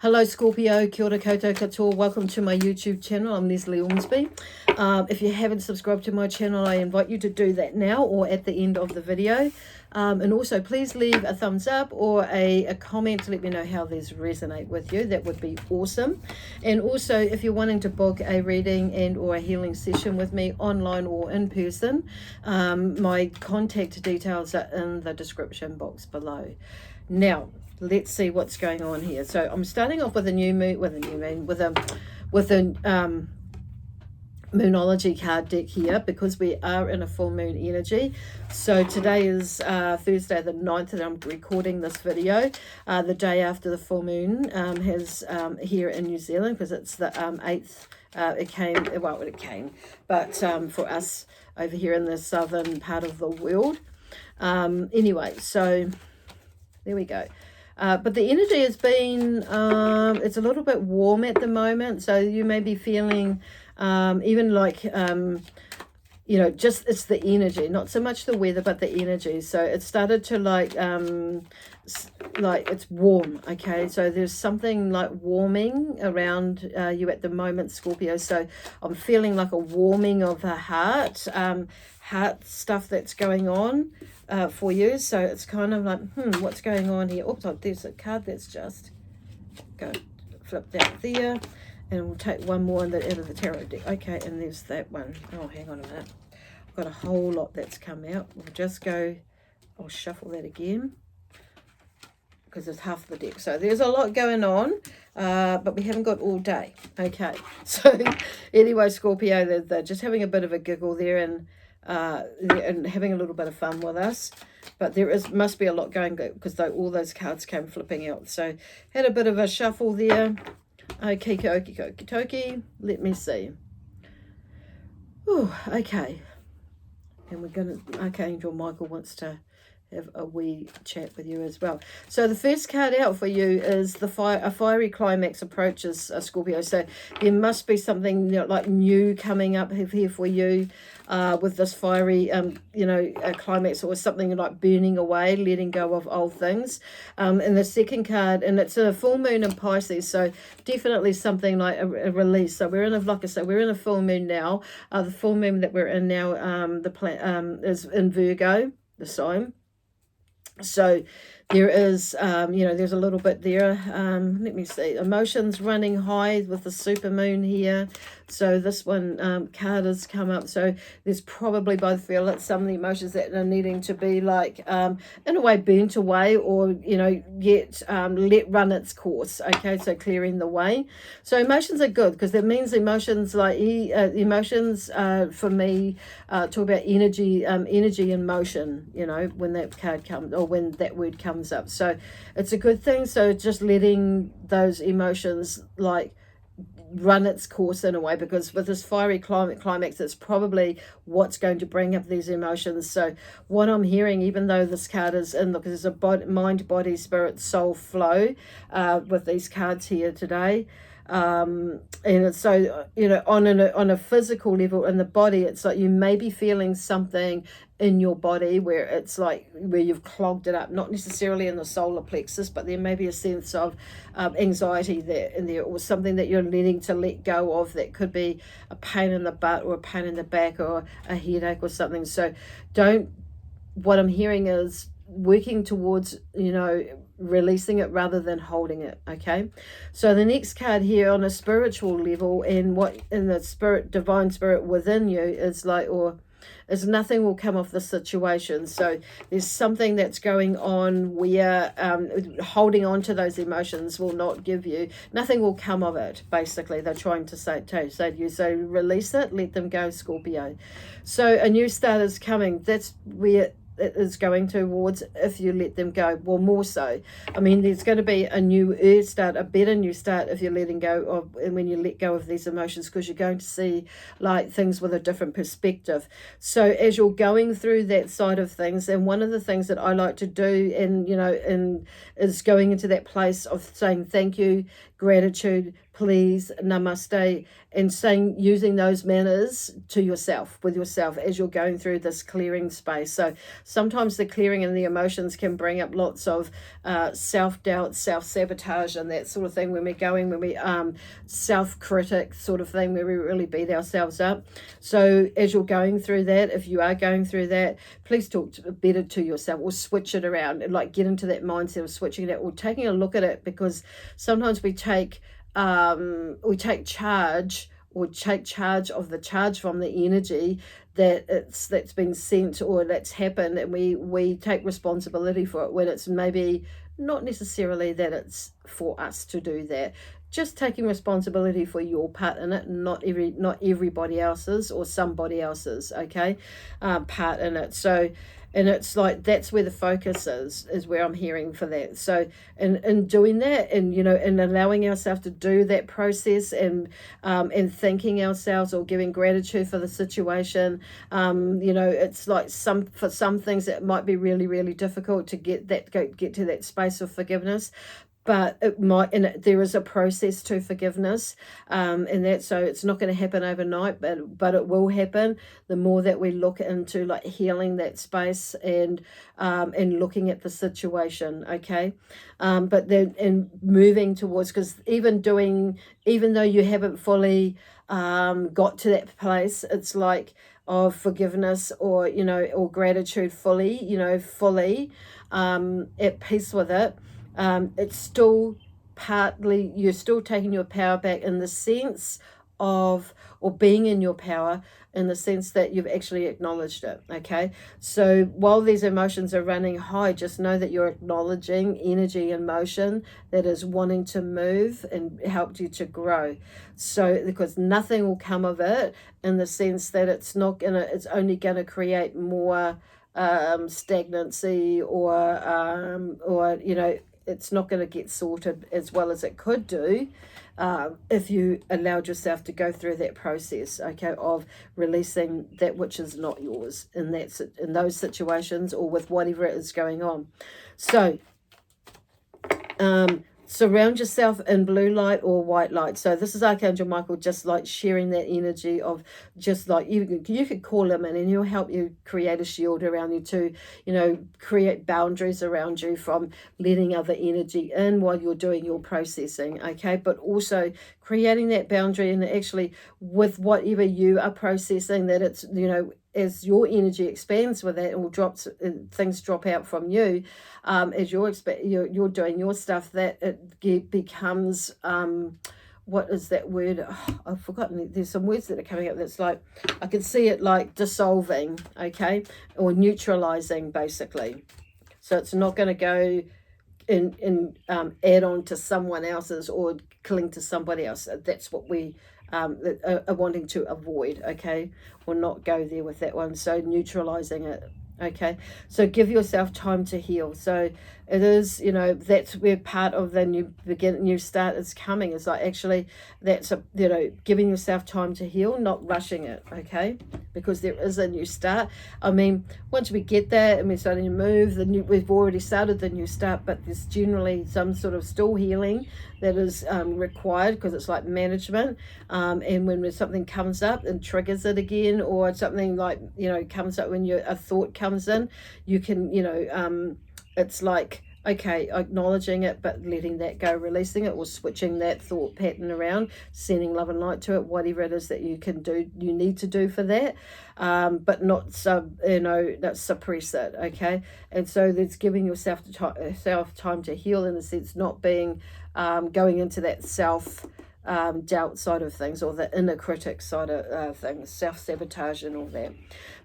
Hello Scorpio, kia ora koutou katoa. Welcome to my YouTube channel. I'm Leslie Ormsby. If you haven't subscribed to my channel, I invite you to do that now or at the end of the video. And also please leave a thumbs up or a comment to let me know how these resonate with you. That would be awesome. And also if you're wanting to book a reading and or a healing session with me online or in person, my contact details are in the description box below. Now, let's see what's going on here. So I'm starting off with a new moon, with a Moonology card deck here because we are in a full moon energy. So today is Thursday the 9th, and I'm recording this video the day after the full moon has here in New Zealand, because it's the 8th. But for us over here in the southern part of the world. Anyway, so there we go. But the energy has been, it's a little bit warm at the moment. So you may be feeling even like, you know, just it's the energy, not so much the weather, but the energy. So it started to like it's warm. Okay, so there's something like warming around you at the moment, Scorpio. So I'm feeling like a warming of the heart, heart stuff that's going on for you. So it's kind of like, what's going on here? Oops, oh, there's a card that's just flipped out there. And we'll take one more out of the tarot deck. Okay, and there's that one. Oh, hang on a minute. I've got a whole lot that's come out. We'll just go, I'll shuffle that again, because it's half the deck. So there's a lot going on, but we haven't got all day. Okay, so anyway, Scorpio, they're just having a bit of a giggle there and having a little bit of fun with us. But there must be a lot going on, because all those cards came flipping out. So had a bit of a shuffle there. Okay, okie dokie. Let me see. Oh, okay. And we're going to, Archangel Michael wants to have a wee chat with you as well. So the first card out for you is a fiery climax approaches, Scorpio. So there must be something, you know, like new coming up here for you with this fiery, a climax, or something like burning away, letting go of old things. And the second card, and it's a full moon in Pisces, so definitely something like a release. So we're in like I say, we're in a full moon now. The full moon that we're in now, is in Virgo, the sign. So there is, there's a little bit there. Let me see. Emotions running high with the super moon here. So this one card has come up. So there's probably, both feel it, some of the emotions that are needing to be like, in a way, burnt away, or, let run its course. Okay, so clearing the way. So emotions are good, because that means emotions, like emotions, for me, talk about energy and motion, when that card comes, or when that word comes up. So it's a good thing. So just letting those emotions like run its course in a way, because with this fiery climax, it's probably what's going to bring up these emotions. So what I'm hearing, even though this card is in, look, there's a mind, body, spirit, soul flow with these cards here today. And it's so, on a physical level in the body, it's like you may be feeling something in your body where it's like where you've clogged it up, not necessarily in the solar plexus, but there may be a sense of anxiety there in there, or something that you're needing to let go of, that could be a pain in the butt or a pain in the back or a headache or something. So what I'm hearing is working towards, releasing it rather than holding it. Okay, so the next card here on a spiritual level, and what in the spirit, divine spirit within you is like, is nothing will come off the situation. So there's something that's going on where holding on to those emotions will not give you, nothing will come of it, basically. They're trying to say to you. So release it, let them go, Scorpio. So a new start is coming. That's where it is going towards, if you let them go. Well, more so, I mean, there's going to be a new start, a better new start, if you're letting go of, and when you let go of these emotions, because you're going to see like things with a different perspective. So as you're going through that side of things, and one of the things that I like to do, and is going into that place of saying thank you, gratitude, please, namaste, and saying, using those manners to yourself, with yourself, as you're going through this clearing space. So sometimes the clearing and the emotions can bring up lots of self-doubt, self-sabotage, and that sort of thing when we self-critic sort of thing, where we really beat ourselves up. So as you're going through that, if you are going through that, please talk better to yourself, or switch it around, and like get into that mindset of switching it, or taking a look at it, because sometimes we take charge, or take charge of the charge from the energy that's been sent or that's happened, and we take responsibility for it, when it's maybe not necessarily that it's for us to do that. Just taking responsibility for your part in it, not everybody else's or somebody else's, okay, part in it. So, and it's like, that's where the focus is where I'm hearing for that. So in doing that, and and allowing ourselves to do that process, and thanking ourselves, or giving gratitude for the situation, it's like for some things it might be really, really difficult to get to that space of forgiveness, but it might, and there is a process to forgiveness, and that, so it's not going to happen overnight, but it will happen the more that we look into like healing that space, and looking at the situation, okay, but then, and moving towards, because even though you haven't fully got to that place, it's like, of forgiveness, or or gratitude, fully at peace with it, it's still partly, you're still taking your power back, in the sense of, or being in your power, in the sense that you've actually acknowledged it, okay? So while these emotions are running high, just know that you're acknowledging energy and motion that is wanting to move and help you to grow. So, because nothing will come of it, in the sense that it's only gonna create more stagnancy, or it's not going to get sorted as well as it could do, if you allowed yourself to go through that process, okay, of releasing that which is not yours in those situations, or with whatever is going on. So surround yourself in blue light or white light. So this is Archangel Michael, just like sharing that energy of, just like you could call him in, and he'll help you create a shield around you to, create boundaries around you from letting other energy in while you're doing your processing, okay? But also creating that boundary, and actually with whatever you are processing, that it's, as your energy expands with that, and things drop out from you, as you're doing your stuff, that it becomes, what is that word? Oh, I've forgotten. There's some words that are coming up that's like, I can see it like dissolving, okay, or neutralizing, basically. So it's not going to go and add on to someone else's, or cling to somebody else. That's what we are wanting to avoid, okay, or not go there with that one. So neutralizing it, okay? So give yourself time to heal. So it is, that's where part of the new start is coming. It's like, actually, that's giving yourself time to heal, not rushing it, okay? Because there is a new start. I mean, once we get that and we're starting to move, we've already started the new start, but there's generally some sort of still healing that is required, because it's like management, and when something comes up and triggers it again, or something like, comes up when a thought comes in, you can, it's like, okay, acknowledging it, but letting that go, releasing it, or switching that thought pattern around, sending love and light to it, whatever it is that you need to do for that, but not not suppress it, okay? And so that's giving yourself time to heal, in the sense, not being going into that self doubt side of things, or the inner critic side of things, self-sabotage and all that.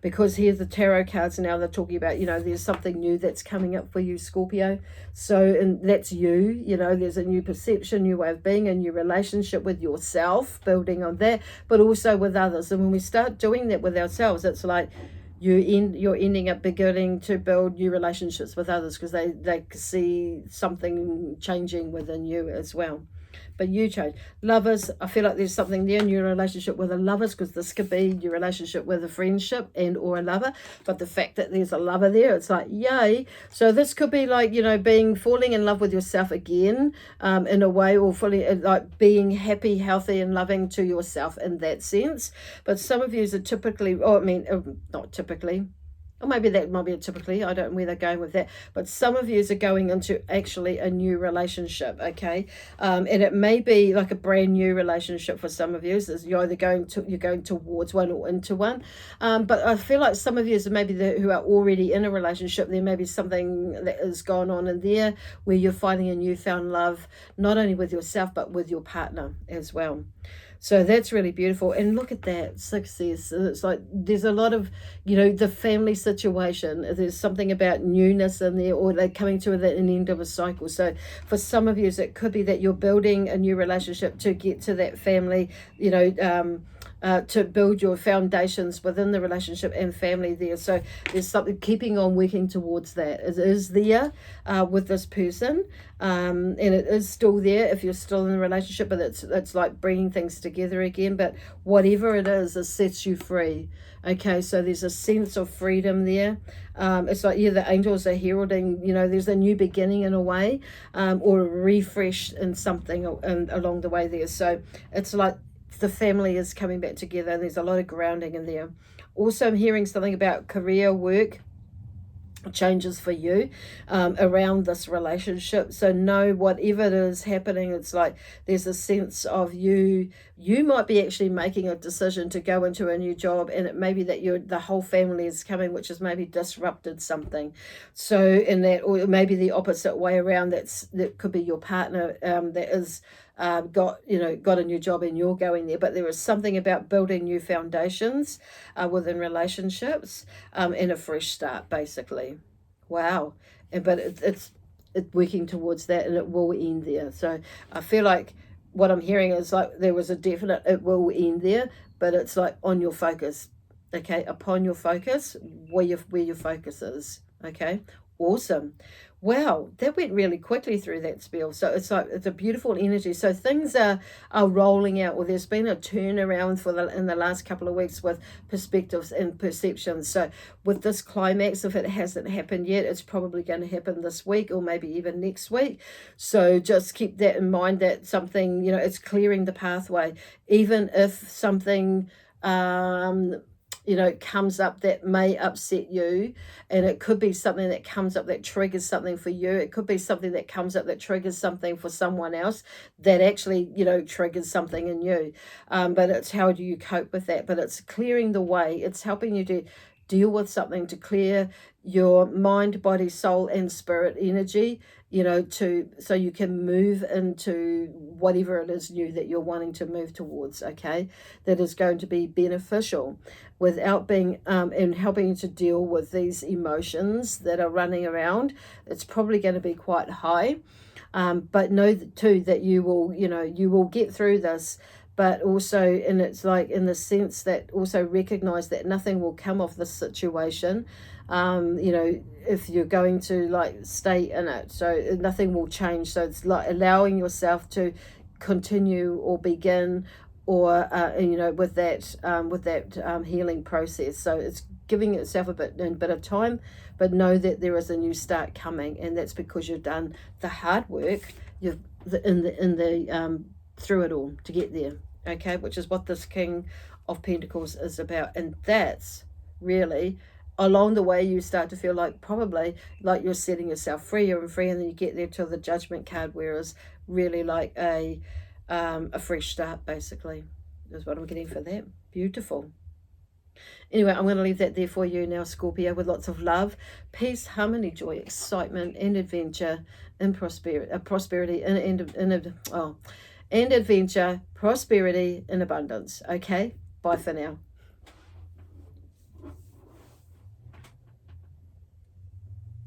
Because here's the tarot cards now, they're talking about, there's something new that's coming up for you, Scorpio. So, and that's you, there's a new perception, new way of being, a new relationship with yourself, building on that, but also with others. And when we start doing that with ourselves, it's like you're ending up beginning to build new relationships with others, because they see something changing within you as well. but you change. Lovers, I feel like there's something there in your relationship with a lovers, because this could be your relationship with a friendship and or a lover. But the fact that there's a lover there, it's like, yay. So this could be like, you know, falling in love with yourself again, in a way, or fully like being happy, healthy and loving to yourself in that sense. But some of you are typically, not typically, or maybe that might be a typically, I don't know where they're going with that, but some of you are going into actually a new relationship, okay? And it may be like a brand new relationship for some of you. So you're either you're going towards one or into one. But I feel like some of you maybe who are already in a relationship, there may be something that is going on in there where you're finding a newfound love, not only with yourself, but with your partner as well. So that's really beautiful. And look at that success. It's like there's a lot of, you know, the family situation. There's something about newness in there, or they're coming to an end of a cycle. So for some of you, it could be that you're building a new relationship to get to that family, you know, to build your foundations within the relationship and family there. So there's something keeping on working towards that. It is there with this person, and it is still there if you're still in a relationship, but it's like bringing things together again. But whatever it sets you free. Okay, so there's a sense of freedom there. It's like, yeah, the angels are heralding, you know, there's a new beginning in a way, or a refresh in something along the way there. So it's like the family is coming back together. There's a lot of grounding in there. Also, I'm hearing something about career, work changes for you around this relationship. So know whatever it is happening, it's like there's a sense of you might be actually making a decision to go into a new job, and it may be that the whole family is coming, which has maybe disrupted something. So in that, or maybe the opposite way around, that could be your partner that is got a new job and you're going there. But there is something about building new foundations within relationships, and a fresh start, basically. Wow. But it's working towards that, and it will end there. So I feel like what I'm hearing is like there was a definite it will end there, but it's like on your focus. Okay, upon your focus, where your focus is. Okay, awesome. Wow, that went really quickly through that spell. So it's like it's a beautiful energy. So things are rolling out. Well, there's been a turnaround in the last couple of weeks with perspectives and perceptions. So with this climax, if it hasn't happened yet, it's probably going to happen this week or maybe even next week. So just keep that in mind, that something, you know, it's clearing the pathway. Even if something you know, comes up that may upset you, and it could be something that comes up that triggers something for you. It could be something that comes up that triggers something for someone else that actually, you know, triggers something in you. But it's how do you cope with that? But it's clearing the way. It's helping you to deal with something, to clear your mind, body, soul, and spirit energy, you know, so you can move into whatever it is new that you're wanting to move towards, okay? That is going to be beneficial without being, and helping you to deal with these emotions that are running around. It's probably going to be quite high, but know too that you will get through this. But also, and it's like in the sense that also recognize that nothing will come of this situation, you know, if you're going to like stay in it. So nothing will change. So it's like allowing yourself to continue or begin, or you know, with that healing process. So it's giving itself a bit of time, but know that there is a new start coming, and that's because you've done the hard work. You've through it all to get there. Okay, which is what this King of Pentacles is about. And that's really along the way you start to feel like probably like you're setting yourself freer and free, and then you get there to the Judgment card, whereas really like a fresh start, basically, is what I'm getting for that. Beautiful. Anyway, I'm going to leave that there for you now, Scorpio, with lots of love, peace, harmony, joy, excitement, and adventure, and prosperity, and adventure, prosperity, and abundance. Okay, bye for now.